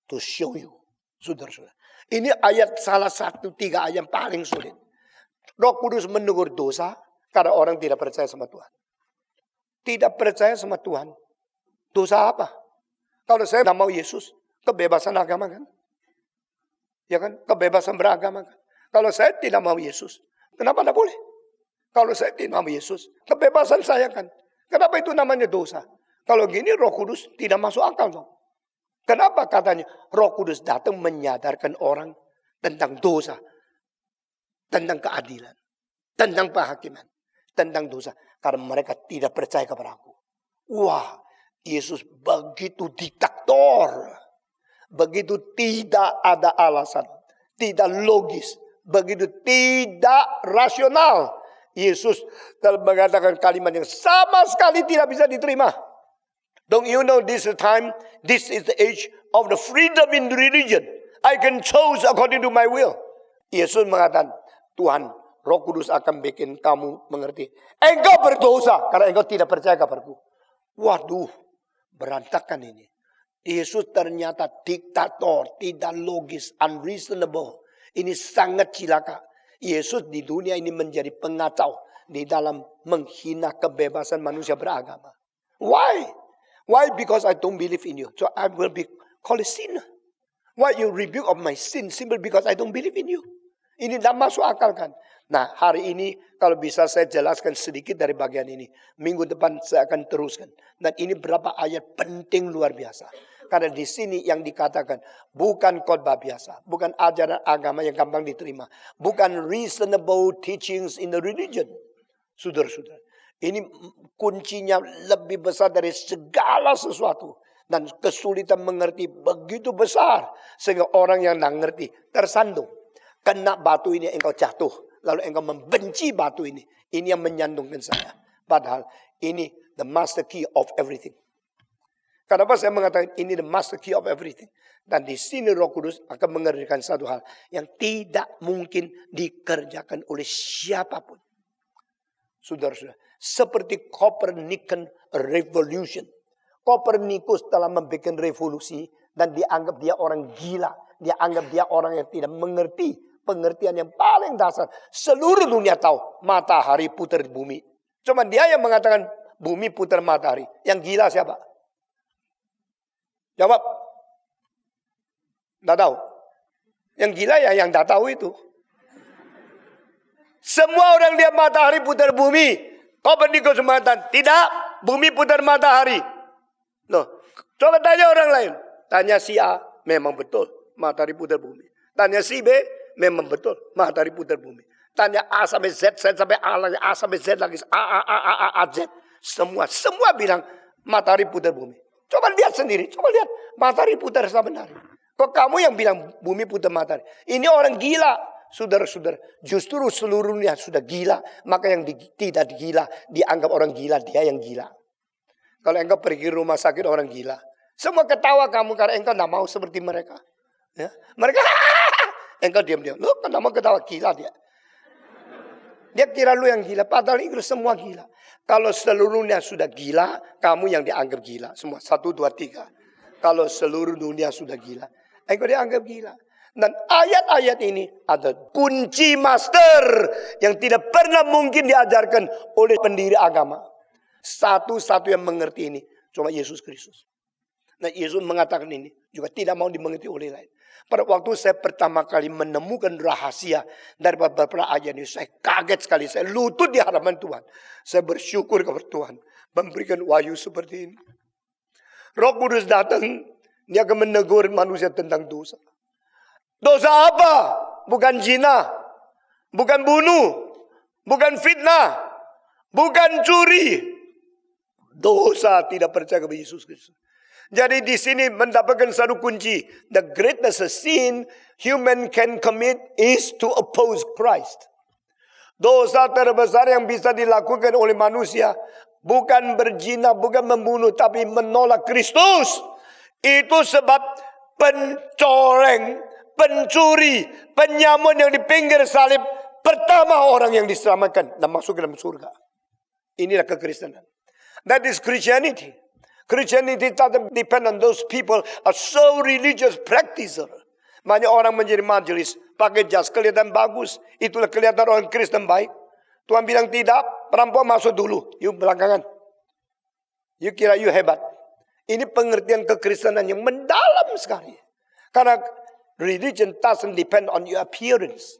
to show you. Saudara-saudara. Ini ayat salah satu 3 ayat yang paling sulit. Roh Kudus menegur dosa karena orang tidak percaya sama Tuhan. Tidak percaya sama Tuhan. Dosa apa? Kalau saya tidak mau Yesus, kebebasan agama kan? Ya kan? Kebebasan beragama kan? Kalau saya tidak mau Yesus, kenapa tidak boleh? Kalau saya tidak mau Yesus, kebebasan saya kan? Kenapa itu namanya dosa? Kalau gini Roh Kudus tidak masuk akal dong. Kenapa katanya Roh Kudus datang menyadarkan orang tentang dosa, tentang keadilan, tentang penghakiman, tentang dosa. Karena mereka tidak percaya kepada aku. Wah, Yesus begitu diktator. Begitu tidak ada alasan. Tidak logis. Begitu tidak rasional. Yesus dalam mengatakan kalimat yang sama sekali tidak bisa diterima. Don't you know this is the time, this is the age of the freedom in religion. I can choose according to my will. Yesus mengatakan, Tuhan, Roh Kudus akan bikin kamu mengerti. Engkau berdosa karena engkau tidak percaya kabarku. Waduh, berantakan ini. Yesus ternyata diktator, tidak logis, unreasonable. Ini sangat cilaka. Yesus di dunia ini menjadi pengacau di dalam menghina kebebasan manusia beragama. Why? Why? Because I don't believe in you. So I will be called a sinner. Why you rebuke of my sin? Simply because I don't believe in you. Ini tidak masuk akal kan? Nah, hari ini kalau bisa saya jelaskan sedikit dari bagian ini. Minggu depan saya akan teruskan. Dan ini berapa ayat penting luar biasa. Karena di sini yang dikatakan bukan khotbah biasa. Bukan ajaran agama yang gampang diterima. Bukan reasonable teachings in the religion. Saudara-saudara. Ini kuncinya lebih besar dari segala sesuatu. Dan kesulitan mengerti begitu besar. Sehingga orang yang tidak mengerti tersandung. Kena batu ini engkau jatuh. Lalu engkau membenci batu ini. Ini yang menyandungkan saya. Padahal ini the master key of everything. Kenapa saya mengatakan ini the master key of everything? Dan di sini Roh Kudus akan mengerjakan satu hal yang tidak mungkin dikerjakan oleh siapapun. Saudara-saudara, seperti Copernican Revolution. Copernicus telah membuat revolusi dan dianggap dia orang gila. Dia anggap dia orang yang tidak mengerti pengertian yang paling dasar. Seluruh dunia tahu matahari putar di bumi. Cuma dia yang mengatakan bumi putar matahari. Yang gila siapa? Jawab. Tidak tahu. Yang gila ya yang tidak tahu itu. Semua orang lihat matahari putar bumi. Copernicus mengatakan tidak, bumi putar matahari. Loh, coba tanya orang lain. Tanya si A, memang betul matahari putar bumi. Tanya si B, memang betul matahari putar bumi. Tanya A sampai Z, Z sampai A lagi, A sampai Z lagi, A, Z. Semua bilang matahari putar bumi. Coba lihat sendiri, coba lihat matahari putar sebenarnya. Kok kamu yang bilang bumi putar matahari? Ini orang gila, saudara-saudara. Justru seluruhnya sudah gila, maka yang tidak gila dianggap orang gila, dia yang gila. Kalau engkau pergi rumah sakit orang gila, semua ketawa kamu karena engkau tidak mau seperti mereka. Ya. Mereka, engkau diam-diam. Lu kan tidak mau ketawa, gila dia. Dia kira lu yang gila, padahal itu semua gila. Kalau seluruhnya sudah gila, kamu yang dianggap gila. Semua, 1, 2, 3. Kalau seluruh dunia sudah gila, engkau dianggap gila. Dan ayat-ayat ini ada kunci master yang tidak pernah mungkin diajarkan oleh pendiri agama. Satu-satu yang mengerti ini cuma Yesus Kristus. Nah, Yesus mengatakan ini juga tidak mau dimengerti oleh lain. Pada waktu saya pertama kali menemukan rahasia dari beberapa ayat ini, saya kaget sekali. Saya lutut di hadapan Tuhan. Saya bersyukur kepada Tuhan memberikan wahyu seperti ini. Roh Kudus datang, dia akan menegur manusia tentang dosa. Dosa apa? Bukan zina, bukan bunuh, bukan fitnah, bukan curi. Dosa tidak percaya kepada Yesus Kristus. Jadi di sini mendapatkan satu kunci. The greatest sin human can commit is to oppose Christ. Dosa terbesar yang bisa dilakukan oleh manusia bukan berzina, bukan membunuh, tapi menolak Kristus. Itu sebab pencoreng, pencuri, penyamun yang di pinggir salib, pertama orang yang diselamatkan dan masuk ke dalam surga. Inilah kekristenan. That is Christianity. Christianity doesn't depend on those people are so religious practitioner. Banyak orang menjadi majelis, pakai jas, kelihatan bagus. Itulah kelihatan orang Kristen baik. Tuhan bilang tidak, perempuan masuk dulu. You belakangan. You kira you hebat. Ini pengertian kekristenan yang mendalam sekali. Karena religion doesn't depend on your appearance.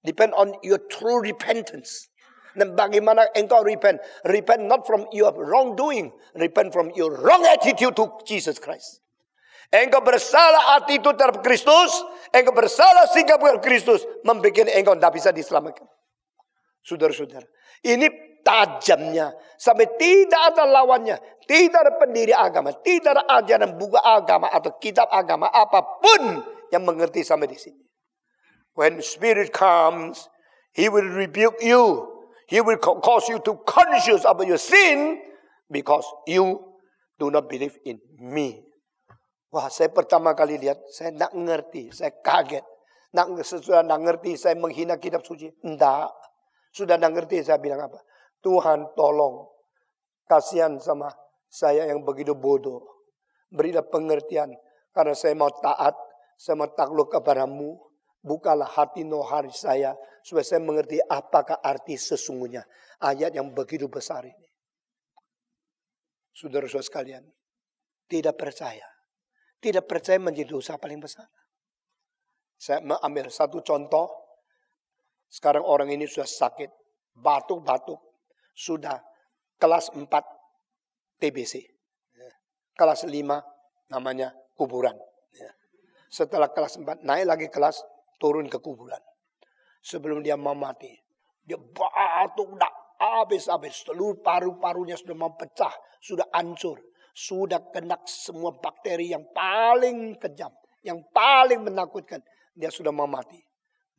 Depend on your true repentance. Dan bagaimana engkau repent? Repent not from your wrongdoing. Repent from your wrong attitude to Jesus Christ. Engkau bersalah attitude terhadap Kristus. Engkau bersalah sikap terhadap Kristus. Membuat engkau tidak bisa diselamatkan. Saudara-saudara. Ini tajamnya. Sampai tidak ada lawannya. Tidak ada pendiri agama. Tidak ada ajaran buku agama atau kitab agama apapun yang mengerti sampai di sini. When Spirit comes, He will rebuke you. He will cause you to conscious about your sin because you do not believe in me. Wah, saya pertama kali lihat, saya tidak ngerti, saya kaget. Sudah tidak ngerti, saya menghina kitab suci. Tidak. Sudah tidak ngerti, saya bilang apa? Tuhan tolong, kasihan sama saya yang begitu bodoh. Berilah pengertian, karena saya mau taat, saya mau takluk kepadamu. Bukalah hati nurhani saya supaya saya mengerti apakah arti sesungguhnya ayat yang begitu besar ini. Saudara-saudara sekalian, tidak percaya menjadi dosa paling besar. Saya mengambil satu contoh. Sekarang orang ini sudah sakit, batuk-batuk, sudah kelas 4 TBC. Kelas 5 namanya kuburan. Setelah kelas 4 naik lagi kelas, turun ke kuburan. Sebelum dia mau mati, dia batuk habis-habis. Seluruh paru-parunya sudah mau pecah, sudah hancur. Sudah kena semua bakteri yang paling kejam, yang paling menakutkan. Dia sudah mau mati.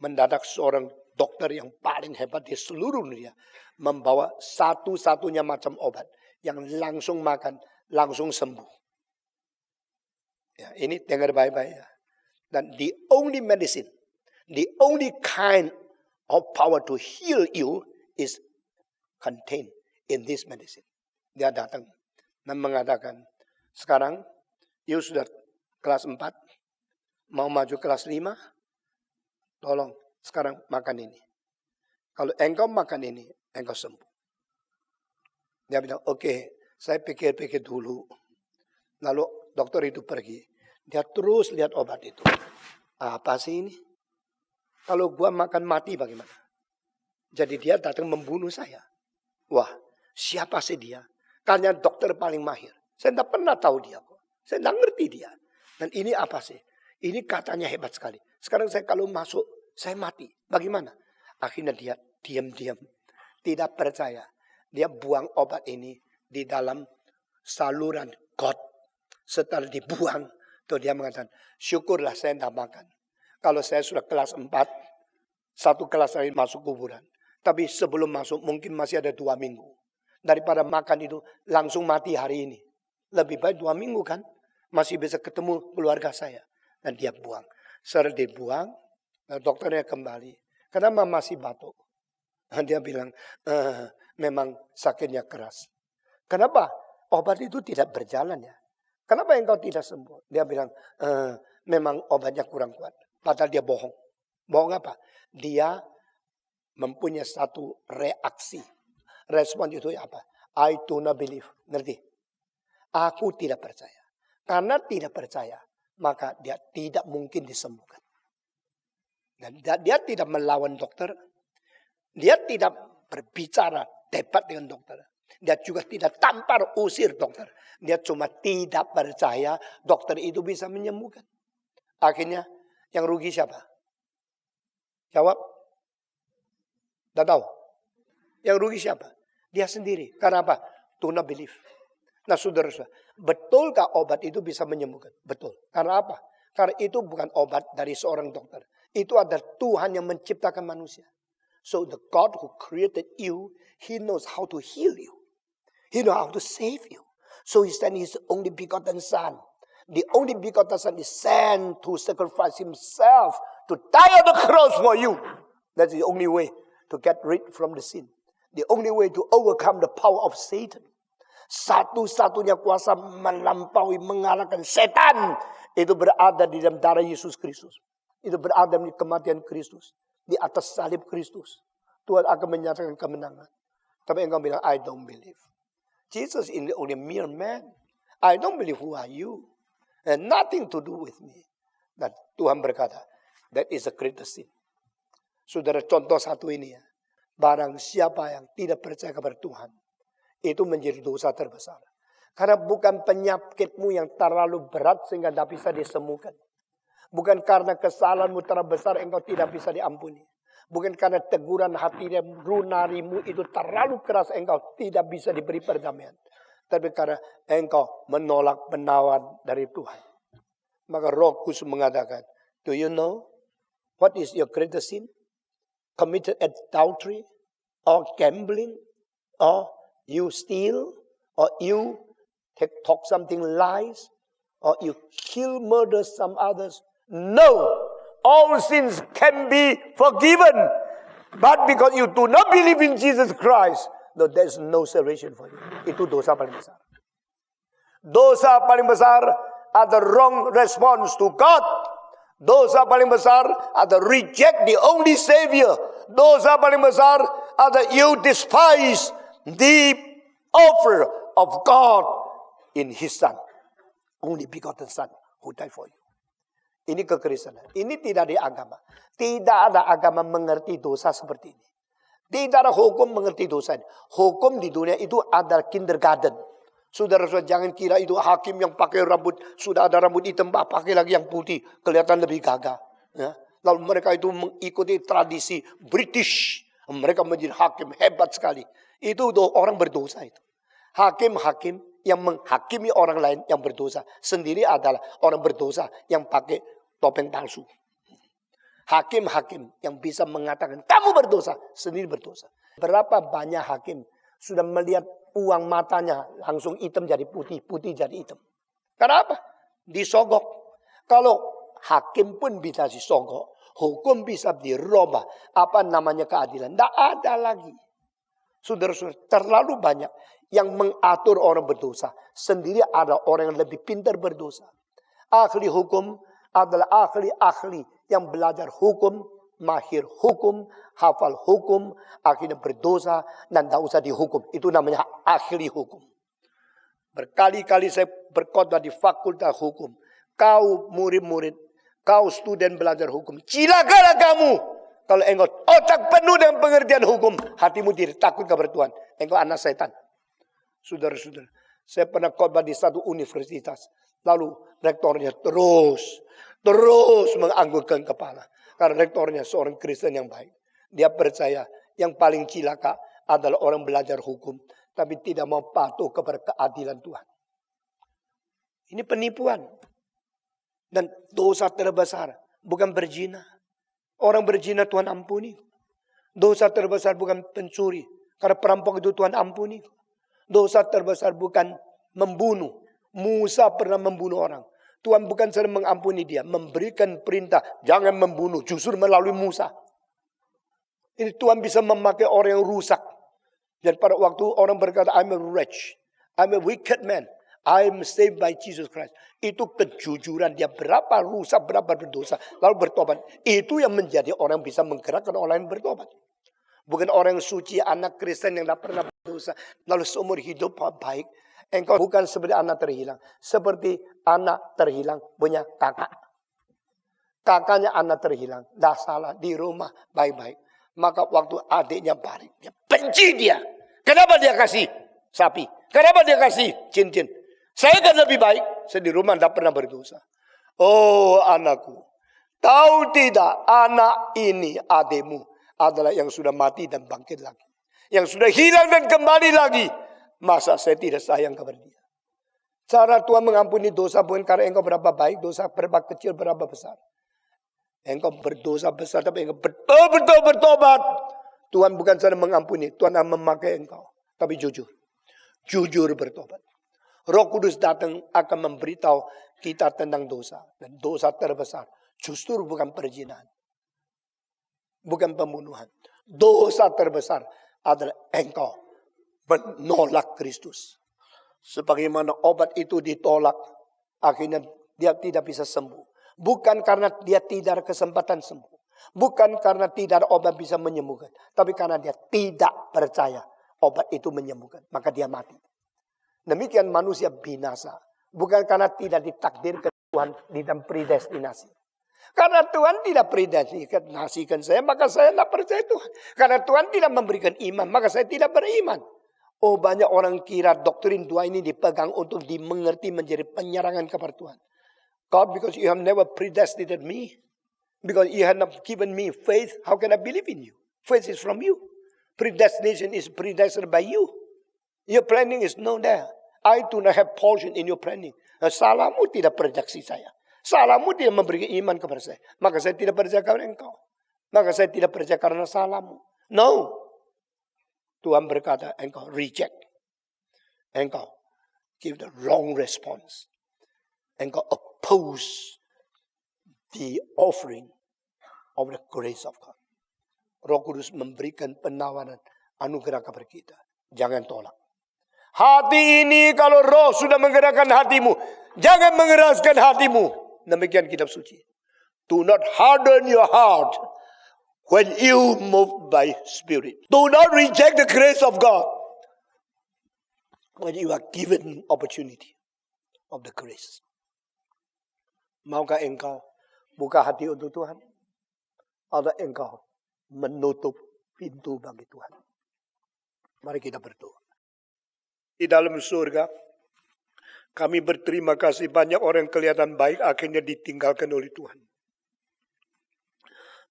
Mendadak seorang dokter yang paling hebat di seluruh dunia membawa satu-satunya macam obat yang langsung makan, langsung sembuh. Ya, ini dengar baik-baik ya. Dan the only medicine, the only kind of power to heal you is contained in this medicine. Dia datang dan mengatakan, sekarang you sudah kelas 4, mau maju kelas 5, tolong sekarang makan ini. Kalau engkau makan ini, engkau sembuh. Dia bilang, oke, saya pikir-pikir dulu. Lalu dokter itu pergi. Dia terus lihat obat itu. Apa sih ini? Kalau gua makan mati bagaimana? Jadi dia datang membunuh saya. Wah, siapa sih dia? Karena dokter paling mahir. Saya tidak pernah tahu dia kok. Saya tidak ngerti dia. Dan ini apa sih? Ini katanya hebat sekali. Sekarang saya kalau masuk, saya mati. Bagaimana? Akhirnya dia diam-diam. Tidak percaya. Dia buang obat ini di dalam saluran got. Setelah dibuang, tuh dia mengatakan, syukurlah saya tidak makan. Kalau saya sudah kelas 4, satu kelas lain masuk kuburan. Tapi sebelum masuk mungkin masih ada 2 minggu. Daripada makan itu langsung mati hari ini. Lebih baik 2 minggu kan. Masih bisa ketemu keluarga saya. Dan dia buang. Setelah dibuang, dokternya kembali. Kenapa masih batuk? Dan dia bilang, memang sakitnya keras. Kenapa? Obat itu tidak berjalan ya. Kenapa engkau tidak sembuh? Dia bilang, memang obatnya kurang kuat. Padahal dia bohong. Bohong apa? Dia mempunyai satu reaksi. Respon itu apa? I do not believe. Ngerti? Aku tidak percaya. Karena tidak percaya, maka dia tidak mungkin disembuhkan. Dan dia tidak melawan dokter. Dia tidak berbicara, debat dengan dokter. Dia juga tidak tampar usir dokter. Dia cuma tidak percaya dokter itu bisa menyembuhkan. Akhirnya yang rugi siapa? Jawab. Tidak tahu. Yang rugi siapa? Dia sendiri. Karena apa? Do not believe. Nah saudara-saudara, betulkah obat itu bisa menyembuhkan? Betul. Karena apa? Karena itu bukan obat dari seorang dokter. Itu adalah Tuhan yang menciptakan manusia. So the God who created you, He knows how to heal you. He knows how to save you. So He sent His only begotten Son. The only begotten Son is sent to sacrifice Himself to die on the cross for you. That's the only way to get rid from the sin. The only way to overcome the power of Satan. Satu-satunya kuasa melampaui, mengalahkan setan, itu berada di dalam darah Yesus Kristus. Itu berada di kematian Kristus. Di atas salib Kristus. Tuhan akan menyatakan kemenangan. Tapi engkau bilang, I don't believe. Jesus is only a mere man. I don't believe who are you. And nothing to do with me. Dan Tuhan berkata, that is the greatest sin. Saudara, contoh satu ini ya. Barang siapa yang tidak percaya kepada Tuhan, itu menjadi dosa terbesar. Karena bukan penyakitmu yang terlalu berat sehingga tidak bisa disembuhkan. Bukan karena kesalahanmu terlalu besar engkau tidak bisa diampuni. Bukan karena teguran hati dan runarimu itu terlalu keras engkau tidak bisa diberi perdamaian. Tapi karena engkau menolak penawaran dari Tuhan. Maka Roh Kudus mengatakan, do you know what is your greatest sin? Committed adultery, or gambling, or you steal, or you talk something lies, or you kill, murder some others. No, all sins can be forgiven. But because you do not believe in Jesus Christ, no, there is no salvation for you. Itu dosa paling besar. Dosa paling besar ada wrong response to God. Dosa paling besar ada reject the only Savior. Dosa paling besar ada you despise the offer of God in His Son. Only begotten Son who died for you. Ini kekristenan. Ini tidak di agama. Tidak ada agama mengerti dosa seperti ini. Tidak ada hukum mengerti dosa ini. Hukum di dunia itu adalah kindergarten. Saudara-saudara jangan kira itu hakim yang pakai rambut, sudah ada rambut hitam, pakai lagi yang putih, kelihatan lebih gagah. Ya. Lalu mereka itu mengikuti tradisi British. Mereka menjadi hakim hebat sekali. Itu orang berdosa itu. Hakim-hakim yang menghakimi orang lain yang berdosa sendiri adalah orang berdosa yang pakai topeng palsu. Hakim-hakim yang bisa mengatakan kamu berdosa sendiri berdosa. Berapa banyak hakim sudah melihat uang matanya langsung hitam jadi putih, putih jadi hitam. Kenapa? Disogok. Kalau hakim pun bisa disogok, hukum bisa dirubah. Apa namanya keadilan? Tidak ada lagi. Saudara-saudara, terlalu banyak yang mengatur orang berdosa. Sendiri ada orang yang lebih pintar berdosa. Ahli hukum adalah ahli-ahli yang belajar hukum, mahir hukum, hafal hukum, akhirnya berdosa dan tidak usah dihukum. Itu namanya ahli hukum. Berkali-kali saya berkhotbah di fakultas hukum. Kau murid-murid, kau student belajar hukum. Cilakalah kamu. Kalau engkau otak penuh dengan pengertian hukum, hatimu tidak takut kepada Tuhan. Engkau anak setan. Saudara-saudara, saya pernah khotbah di satu universitas. Lalu rektornya terus menganggukkan kepala. Karena rektornya seorang Kristen yang baik. Dia percaya yang paling cilaka adalah orang belajar hukum. Tapi tidak mau patuh kepada keadilan Tuhan. Ini penipuan. Dan dosa terbesar bukan berzina. Orang berzina Tuhan ampuni. Dosa terbesar bukan pencuri. Karena perampok itu Tuhan ampuni. Dosa terbesar bukan membunuh. Musa pernah membunuh orang. Tuhan bukan sedang mengampuni dia. Memberikan perintah. Jangan membunuh. Justru melalui Musa. Ini Tuhan bisa memakai orang yang rusak. Dan pada waktu orang berkata, I'm a wretch. I'm a wicked man. I'm saved by Jesus Christ. Itu kejujuran. Dia berapa rusak, berapa berdosa. Lalu bertobat. Itu yang menjadi orang yang bisa menggerakkan orang lain bertobat. Bukan orang yang suci, anak Kristen yang tidak pernah berdosa. Lalu seumur hidup baik. Engkau bukan seperti anak terhilang. Seperti anak terhilang punya kakak. Kakaknya anak terhilang. Tidak salah. Di rumah baik-baik. Maka waktu adiknya balik. Dia benci dia. Kenapa dia kasih sapi? Kenapa dia kasih cincin? Saya kan lebih baik. Saya di rumah tidak pernah berdosa. Oh anakku. Tahu tidak anak ini adikmu adalah yang sudah mati dan bangkit lagi. Yang sudah hilang dan kembali lagi. Masa saya tidak sayang kepada dia? Cara Tuhan mengampuni dosa bukan karena engkau berapa baik, dosa berapa kecil, berapa besar. Engkau berdosa besar, tapi engkau betul-betul bertobat. Tuhan bukan sedang mengampuni, Tuhan akan memakai engkau. Tapi jujur. Jujur bertobat. Roh Kudus datang akan memberitahu kita tentang dosa. Dan dosa terbesar justru bukan perzinahan. Bukan pembunuhan. Dosa terbesar adalah engkau menolak Kristus. Sebagaimana obat itu ditolak, akhirnya dia tidak bisa sembuh. Bukan karena dia tidak ada kesempatan sembuh. Bukan karena tidak ada obat bisa menyembuhkan. Tapi karena dia tidak percaya obat itu menyembuhkan. Maka dia mati. Demikian manusia binasa. Bukan karena tidak ditakdirkan Tuhan di dalam predestinasi. Karena Tuhan tidak predestinasikan saya, maka saya tidak percaya Tuhan. Karena Tuhan tidak memberikan iman, maka saya tidak beriman. Oh, banyak orang kira doktrin dua ini dipegang untuk dimengerti menjadi penyerangan kepada Tuhan. God, because you have never predestinated me. Because you have not given me faith, how can I believe in you? Faith is from you. Predestination is predestined by you. Your planning is not there. I do not have portion in your planning. Salahmu tidak prediksi saya. Salahmu tidak memberikan iman kepada saya. Maka saya tidak percaya kepada engkau. Maka saya tidak percaya karena salahmu. No. Tuhan berkata, engkau reject. Engkau give the wrong response. Engkau oppose the offering of the grace of God. Roh Kudus memberikan penawaran anugerah kepada kita. Jangan tolak. Hati ini kalau roh sudah menggerakkan hatimu, jangan mengeraskan hatimu. Demikian kitab suci. Do not harden your heart when you move by spirit. Do not reject the grace of God when you are given opportunity of the grace. Maukah engkau buka hati untuk Tuhan? Atau engkau menutup pintu bagi Tuhan? Mari kita berdoa. Di dalam surga, kami berterima kasih banyak orang yang kelihatan baik akhirnya ditinggalkan oleh Tuhan.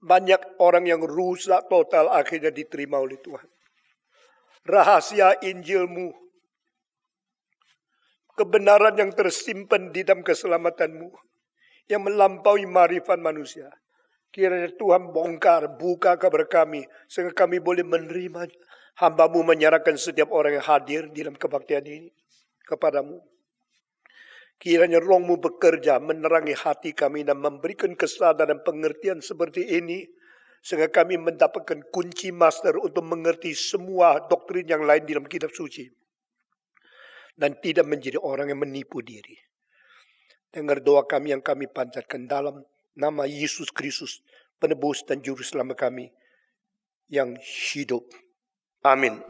Banyak orang yang rusak total akhirnya diterima oleh Tuhan. Rahasia Injilmu, kebenaran yang tersimpan di dalam keselamatanmu, yang melampaui marifat manusia. Kiranya Tuhan bongkar, buka kepada kami, sehingga kami boleh menerima. Hamba-Mu menyerahkan setiap orang yang hadir di dalam kebaktian ini kepadamu. Kiranya Roh-Mu bekerja menerangi hati kami dan memberikan kesadaran pengertian seperti ini. Sehingga kami mendapatkan kunci master untuk mengerti semua doktrin yang lain di dalam kitab suci. Dan tidak menjadi orang yang menipu diri. Dengar doa kami yang kami panjatkan dalam nama Yesus Kristus, penebus dan juru selamat kami yang hidup. Amin.